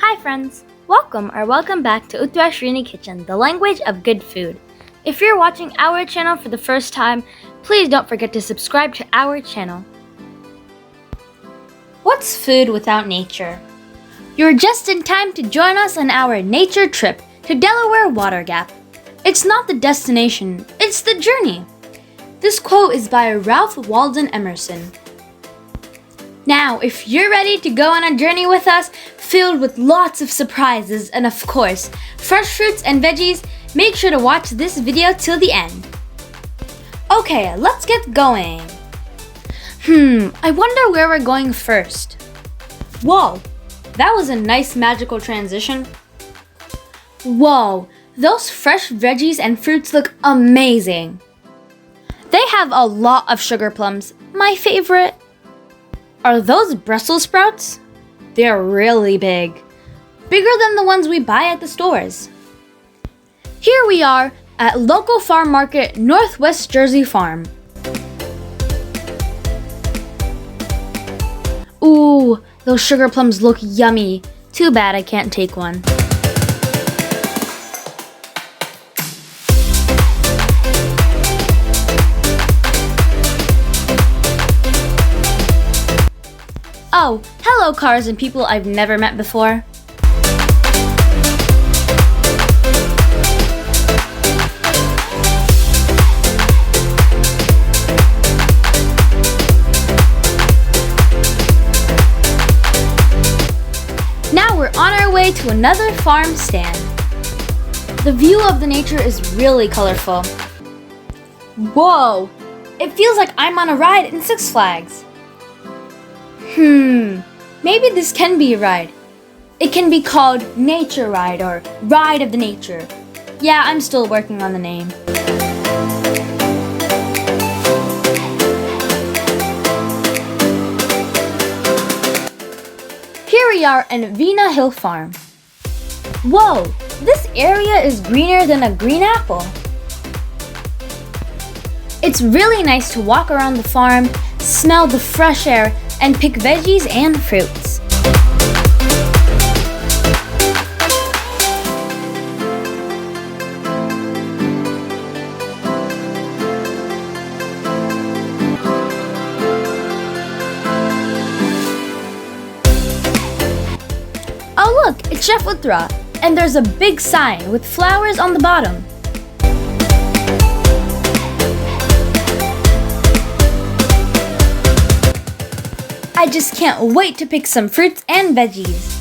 Hi friends! Welcome back to Uthra Srini Kitchen, the language of good food. If you're watching our channel for the first time, please don't forget to subscribe to our channel. What's food without nature? You're just in time to join us on our nature trip to Delaware Water Gap. It's not the destination, it's the journey. This quote is by Ralph Waldo Emerson. Now, if you're ready to go on a journey with us, filled with lots of surprises and of course, fresh fruits and veggies, make sure to watch this video till the end. Okay, let's get going. I wonder where we're going first. Whoa, that was a nice magical transition. Whoa, those fresh veggies and fruits look amazing. They have a lot of sugar plums, my favorite. Are those Brussels sprouts? They're really big. Bigger than the ones we buy at the stores. Here we are at local farm market Northwest Jersey Farm. Ooh, those sugar plums look yummy. Too bad I can't take one. Oh, hello cars and people I've never met before. Now we're on our way to another farm stand. The view of the nature is really colorful. Whoa, it feels like I'm on a ride in Six Flags. Maybe this can be a ride. It can be called Nature Ride or Ride of the Nature. Yeah, I'm still working on the name. Here we are in Vienna Hill Farm. Whoa, this area is greener than a green apple. It's really nice to walk around the farm, smell the fresh air, and pick veggies and fruits. Oh look, it's Chef Uthra, and there's a big sign with flowers on the bottom. I just can't wait to pick some fruits and veggies.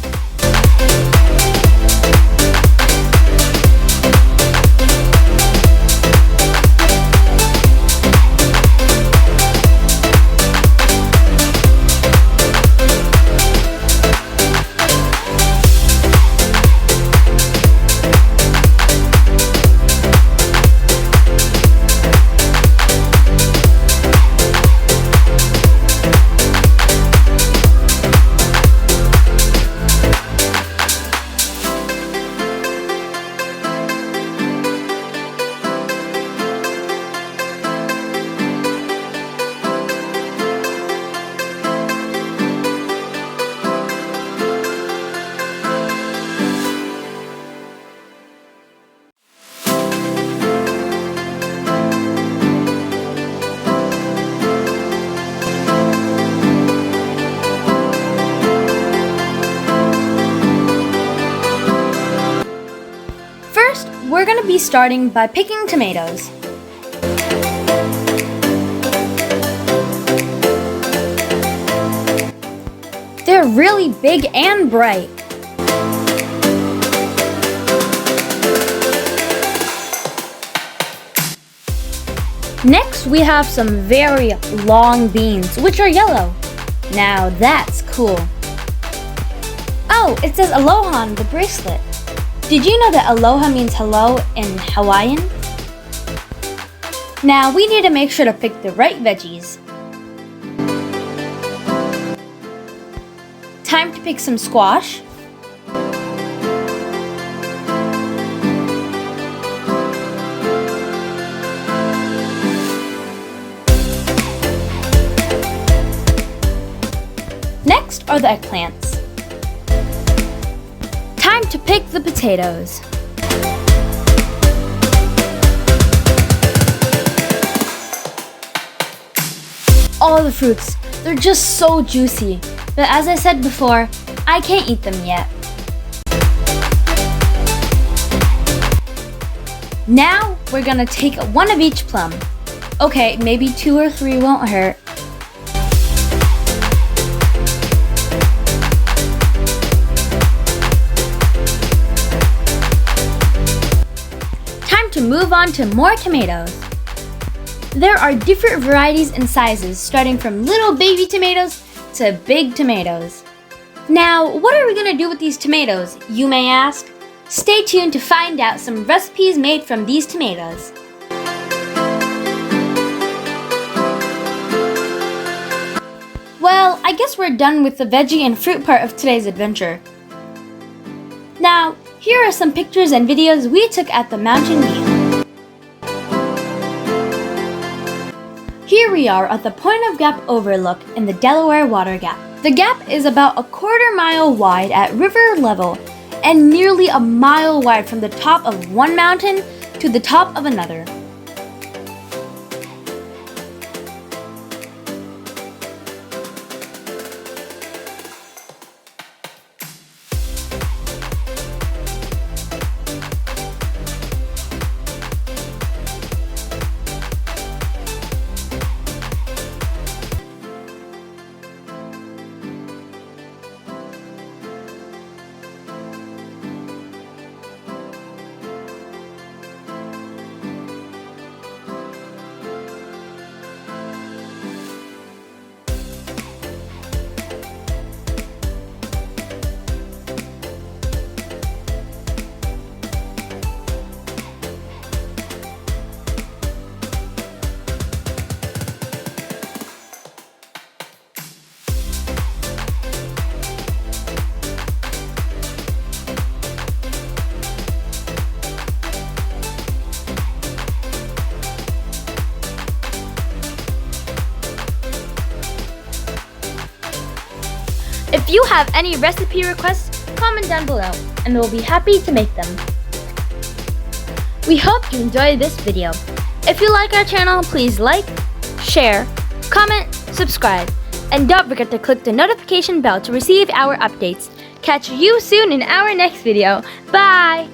We're going to be starting by picking tomatoes. They're really big and bright. Next, we have some very long beans, which are yellow. Now that's cool. Oh, it says Aloha on the bracelet. Did you know that aloha means hello in Hawaiian? Now we need to make sure to pick the right veggies. Time to pick some squash. Next are the eggplants. Time to pick the potatoes. All the fruits, they're just so juicy. But as I said before, I can't eat them yet. Now, we're gonna take one of each plum. Okay, maybe 2 or 3 won't hurt. Time to move on to more tomatoes. There are different varieties and sizes, starting from little baby tomatoes to big tomatoes. Now, what are we gonna do with these tomatoes, you may ask? Stay tuned to find out some recipes made from these tomatoes. Well, I guess we're done with the veggie and fruit part of today's adventure. Now, here are some pictures and videos we took at the mountain view. Here we are at the Point of Gap overlook in the Delaware Water Gap. The gap is about 1/4 mile wide at river level and nearly a mile wide from the top of one mountain to the top of another. If you have any recipe requests, comment down below and we'll be happy to make them. We hope you enjoyed this video. If you like our channel, please like, share, comment, subscribe, and don't forget to click the notification bell to receive our updates. Catch you soon in our next video. Bye!